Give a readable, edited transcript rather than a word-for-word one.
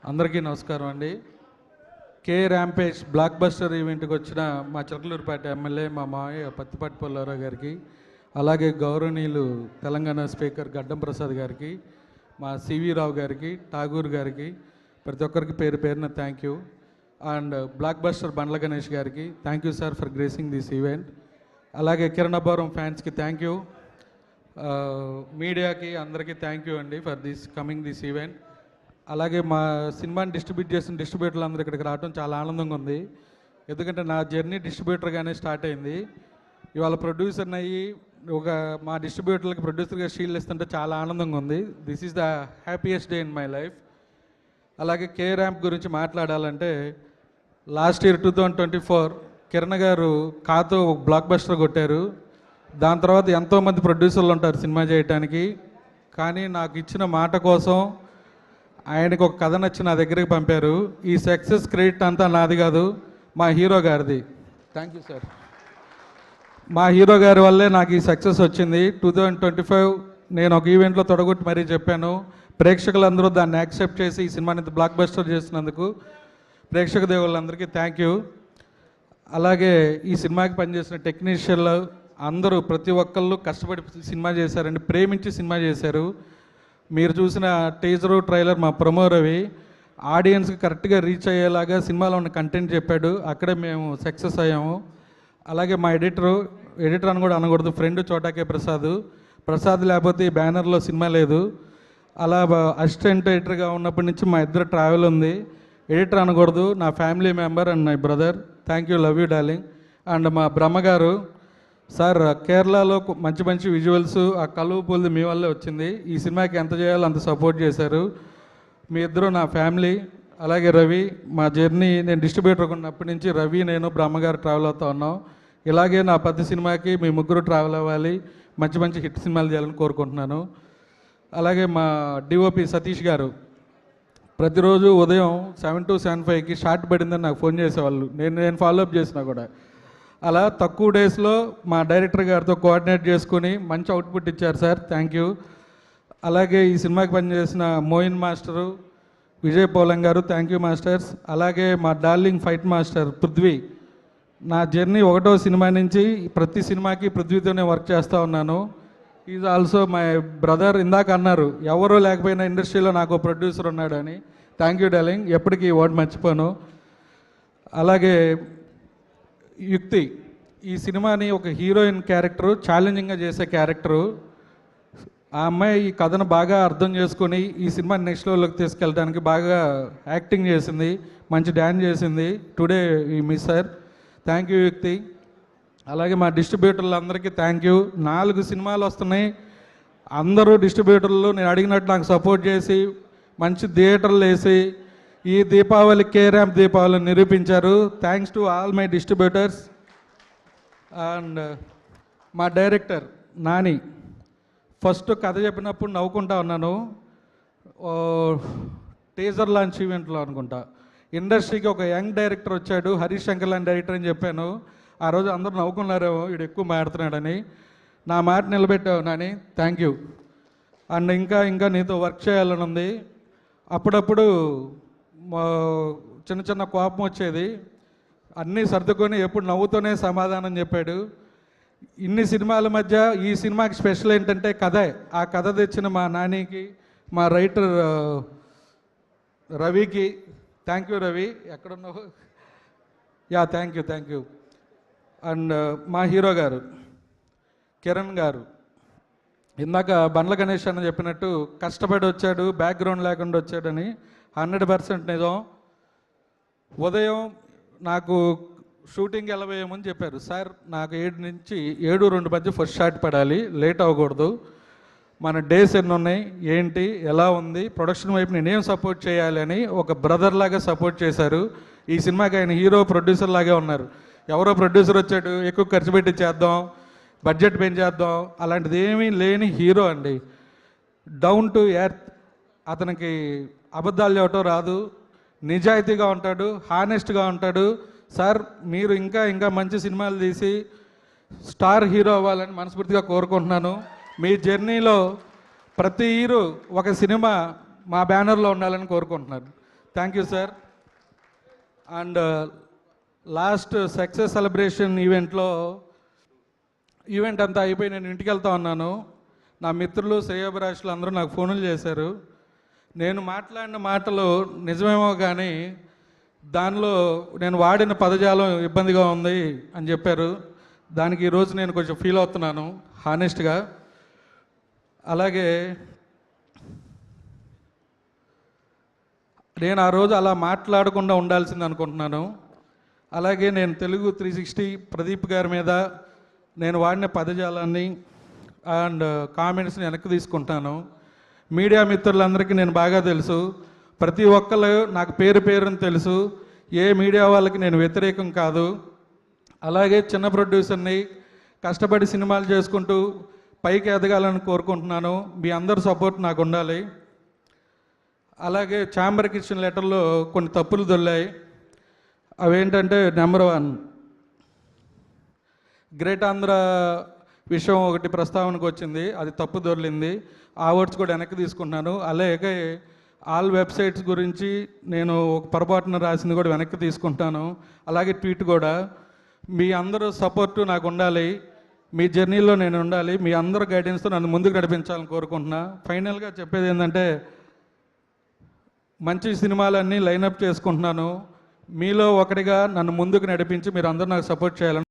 అందరికీ నమస్కారం అండి. కే ర్యాంపేజ్ బ్లాక్ బస్టర్ ఈవెంట్కి వచ్చిన మా చిలకలూరుపేట ఎమ్మెల్యే మా మావయ్య పత్తిపాటి పుల్లారావు గారికి, అలాగే గౌరవనీయులు తెలంగాణ స్పీకర్ గడ్డం ప్రసాద్ గారికి, మా సివి రావు గారికి, ఠాగూర్ గారికి, ప్రతి ఒక్కరికి పేరు పేరున thank you. And blockbuster Bandla Ganesh గారికి thank you sir for gracing this event. అలాగే కిరణాపురం ఫ్యాన్స్కి థ్యాంక్ యూ. మీడియాకి అందరికీ థ్యాంక్ యూ అండి ఫర్ కమింగ్ దిస్ ఈవెంట్. అలాగే మా సినిమాని డిస్ట్రిబ్యూట్ చేసిన డిస్ట్రిబ్యూటర్లు అందరూ ఇక్కడికి రావడం చాలా ఆనందంగా ఉంది. ఎందుకంటే నా జర్నీ డిస్ట్రిబ్యూటర్గానే స్టార్ట్ అయింది. ఇవాళ ప్రొడ్యూసర్ని అయ్యి మా డిస్ట్రిబ్యూటర్లకి ప్రొడ్యూసర్గా షీల్డ్ ఇస్తుంటే చాలా ఆనందంగా ఉంది. This is the happiest day in my life. అలాగే కే ర్యాంప్ గురించి మాట్లాడాలంటే లాస్ట్ ఇయర్ 2024 కిరణ్ గారు కాతో బ్లాక్ బస్టర్ కొట్టారు. దాని తర్వాత ఎంతోమంది ప్రొడ్యూసర్లు ఉంటారు సినిమా చేయడానికి, కానీ నాకు ఇచ్చిన మాట కోసం ఆయనకు ఒక కథ నచ్చి నా దగ్గరికి పంపారు. ఈ సక్సెస్ క్రెడిట్ అంతా నాది కాదు, మా హీరో గారిది. Thank you sir. మా హీరో గారి వల్లే నాకు ఈ సక్సెస్ వచ్చింది. 2025 నేను ఒక ఈవెంట్లో తొడగొట్టి మరీ చెప్పాను. ప్రేక్షకులందరూ దాన్ని యాక్సెప్ట్ చేసి ఈ సినిమాని బ్లాక్ బస్టర్ చేసినందుకు ప్రేక్షక దేవుళ్ళందరికీ థ్యాంక్ యూ. అలాగే ఈ సినిమాకి పనిచేసిన టెక్నీషియన్లు అందరూ ప్రతి ఒక్కళ్ళు కష్టపడి సినిమా చేశారండి, ప్రేమించి సినిమా చేశారు. మీరు చూసిన టీజరు ట్రైలర్ మా ప్రమో రవి ఆడియన్స్కి కరెక్ట్గా రీచ్ అయ్యేలాగా సినిమాలో ఉన్న కంటెంట్ చెప్పాడు. అక్కడే మేము సక్సెస్ అయ్యాము. అలాగే మా ఎడిటర్ అని కూడా అనకూడదు, ఫ్రెండ్ చోటాకే ప్రసాద్ లేకపోతే ఈ బ్యానర్లో సినిమా లేదు. అలా అసిస్టెంట్ ఎడిటర్గా ఉన్నప్పటి నుంచి మా ఇద్దరు ట్రావెల్ ఉంది. ఎడిటర్ అనకూడదు, నా family member and my brother. Thank you, love you darling. And మా బ్రహ్మగారు సార్, కేరళలో మంచి మంచి విజువల్స్ ఆ కలువ పూలది మీ వల్లే వచ్చింది. ఈ సినిమాకి ఎంత చేయాలో అంత సపోర్ట్ చేశారు. మీ ఇద్దరు నా ఫ్యామిలీ. అలాగే రవి, మా జర్నీ నేను డిస్ట్రిబ్యూటర్ ఉన్నప్పటి నుంచి రవి, నేను, బ్రహ్మగారు ట్రావెల్ అవుతా ఉన్నాం. ఇలాగే నా ప్రతి సినిమాకి మీ ముగ్గురు ట్రావెల్ అవ్వాలి, మంచి మంచి హిట్ సినిమాలు చేయాలని కోరుకుంటున్నాను. అలాగే మా డిఓపి సతీష్ గారు ప్రతిరోజు ఉదయం 7 to 7:05కి షార్ట్ పడిందని నాకు ఫోన్ చేసేవాళ్ళు. నేను ఫాలోఅప్ చేసినా కూడా అలా తక్కువ డేస్లో మా డైరెక్టర్ గారితో కోఆర్డినేట్ చేసుకుని మంచి అవుట్పుట్ ఇచ్చారు సార్, థ్యాంక్ యూ. అలాగే ఈ సినిమాకి పనిచేసిన మోయిన్ మాస్టరు, విజయ్ పోలం గారు, థ్యాంక్ యూ మాస్టర్స్. అలాగే మా డార్లింగ్ ఫైట్ మాస్టర్ పృథ్వీ. నా జర్నీ 1వ సినిమా నుంచి ప్రతి సినిమాకి పృథ్వీతోనే వర్క్ చేస్తూ ఉన్నాను. Is also my brother. ఇందాక అన్నారు ఎవరో లేకపోయినా ఇండస్ట్రీలో నాకు ప్రొడ్యూసర్ ఉన్నాడని. థ్యాంక్ యూ డార్లింగ్, ఎప్పటికీ ఈ వర్డ్ మర్చిపోను. అలాగే యుక్తి, ఈ సినిమాని ఒక హీరోయిన్ క్యారెక్టరు, ఛాలెంజింగ్గా చేసే క్యారెక్టరు. ఆ అమ్మాయి ఈ కథను బాగా అర్థం చేసుకొని ఈ సినిమాని నెక్స్ట్ లెవెల్లోకి తీసుకెళ్ళడానికి బాగా యాక్టింగ్ చేసింది, మంచి డ్యాన్స్ చేసింది. టుడే ఈ మిస్ సార్, థ్యాంక్ యూ యుక్తి. అలాగే మా డిస్ట్రిబ్యూటర్లు అందరికీ థ్యాంక్ యూ. 4 సినిమాలు వస్తున్నాయి, అందరూ డిస్ట్రిబ్యూటర్లు నేను అడిగినట్టు నాకు సపోర్ట్ చేసి మంచి థియేటర్లు వేసి ఈ దీపావళి కే ర్యాంప్ దీపావళిని నిరూపించారు. Thanks to all my distributors. And మా డైరెక్టర్ నాని, ఫస్ట్ కథ చెప్పినప్పుడు నవ్వుకుంటా ఉన్నాను. టీజర్ లాంచ్ ఈవెంట్లో అనుకుంటా ఇండస్ట్రీకి ఒక యంగ్ డైరెక్టర్ వచ్చాడు, హరీష్ శంకర్ లాంటి డైరెక్టర్ అని చెప్పాను. ఆ రోజు అందరూ నవ్వుకున్నారేమో వీడు ఎక్కువ మాట్లాడుతున్నాడని. నా మాట నిలబెట్టావు నాని, థ్యాంక్ యూ. అండ్ ఇంకా నీతో వర్క్ చేయాలని ఉంది. అప్పుడప్పుడు చిన్న చిన్న కోపం వచ్చేది, అన్నీ సర్దుకొని ఎప్పుడు నవ్వుతూనే సమాధానం చెప్పాడు. ఇన్ని సినిమాల మధ్య ఈ సినిమాకి స్పెషల్ ఏంటంటే కథే. ఆ కథ తెచ్చిన మా నానికి, మా రైటర్ రవికి థ్యాంక్ యూ. రవి ఎక్కడున్నావు? Yeah, thank you. అండ్ మా హీరో గారు కిరణ్ గారు, ఇందాక బండ్ల గణేష్ అని చెప్పినట్టు కష్టపడి వచ్చాడు, బ్యాక్గ్రౌండ్ లేకుండా వచ్చాడని. 100% నిజం. ఉదయం నాకు షూటింగ్ వెళ్ళబోయేమని చెప్పారు సార్, నాకు 7 నుంచి 7:02 మధ్య ఫస్ట్ షాట్ పడాలి, లేట్ అవ్వకూడదు, మన డేస్ ఎన్ని ఉన్నాయి, ఏంటి, ఎలా ఉంది, ప్రొడక్షన్ వైపు నేనేం సపోర్ట్ చేయాలి అని ఒక బ్రదర్ లాగా సపోర్ట్ చేశారు. ఈ సినిమాకి ఆయన హీరో ప్రొడ్యూసర్ లాగే ఉన్నారు. ఎవరో ప్రొడ్యూసర్ వచ్చాడు, ఎక్కువ ఖర్చు పెట్టి చేద్దాం, బడ్జెట్ పెంచేద్దాం, అలాంటిది ఏమీ లేని హీరో అండి. Down to earth. అతనికి అబద్ధాలు చెప్పటం రాదు, నిజాయితీగా ఉంటాడు, హానెస్ట్గా ఉంటాడు. సార్, మీరు ఇంకా మంచి సినిమాలు తీసి స్టార్ హీరో అవ్వాలని మనస్ఫూర్తిగా కోరుకుంటున్నాను. మీ జర్నీలో ప్రతి హీరో ఒక సినిమా మా బ్యానర్లో ఉండాలని కోరుకుంటున్నారు. Thank you sir. And last success celebration event అంతా అయిపోయి నేను ఇంటికి వెళ్తా ఉన్నాను. నా మిత్రులు శ్రేయోభిలాషులు అందరూ నాకు ఫోన్లు చేశారు. నేను మాట్లాడిన మాటలు నిజమేమో కానీ దానిలో నేను వాడిన పదజాలం ఇబ్బందిగా ఉంది అని చెప్పారు. దానికి ఈరోజు నేను కొంచెం ఫీల్ అవుతున్నాను హానెస్ట్గా. అలాగే నేను ఆ రోజు అలా మాట్లాడకుండా ఉండాల్సింది అనుకుంటున్నాను. అలాగే నేను తెలుగు 360 ప్రదీప్ గారి మీద నేను వాడిన పదజాలాన్ని అండ్ కామెంట్స్ని వెనక్కి తీసుకుంటాను. మీడియా మిత్రులందరికీ నేను బాగా తెలుసు, ప్రతి ఒక్కరు నాకు పేరుని తెలుసు. ఏ మీడియా వాళ్ళకి నేను వ్యతిరేకం కాదు. అలాగే చిన్న ప్రొడ్యూసర్ని కష్టపడి సినిమాలు చేసుకుంటూ పైకి ఎదగాలని కోరుకుంటున్నాను. మీ అందరి సపోర్ట్ నాకు ఉండాలి. అలాగే ఛాంబర్కి ఇచ్చిన లెటర్లో కొన్ని తప్పులు దొల్లాయి. అవేంటంటే నెంబర్ 1, గ్రేట్ ఆంధ్ర విషయం ఒకటి ప్రస్తావనకు వచ్చింది, అది తప్పు దొర్లింది. ఆ వర్డ్స్ కూడా వెనక్కి తీసుకుంటున్నాను. అలాగే ఆల్ వెబ్సైట్స్ గురించి నేను ఒక పొరపాటున రాసింది కూడా వెనక్కి తీసుకుంటాను. అలాగే ట్వీట్ కూడా. మీ అందరూ సపోర్టు నాకు ఉండాలి. మీ జర్నీలో నేను ఉండాలి. మీ అందరూ గైడెన్స్తో నన్ను ముందుకు నడిపించాలని కోరుకుంటున్నా. ఫైనల్గా చెప్పేది ఏంటంటే, మంచి సినిమాలన్నీ లైనప్ చేసుకుంటున్నాను. మీలో ఒకటిగా నన్ను ముందుకు నడిపించి మీరు అందరూ నాకు సపోర్ట్ చేయాలని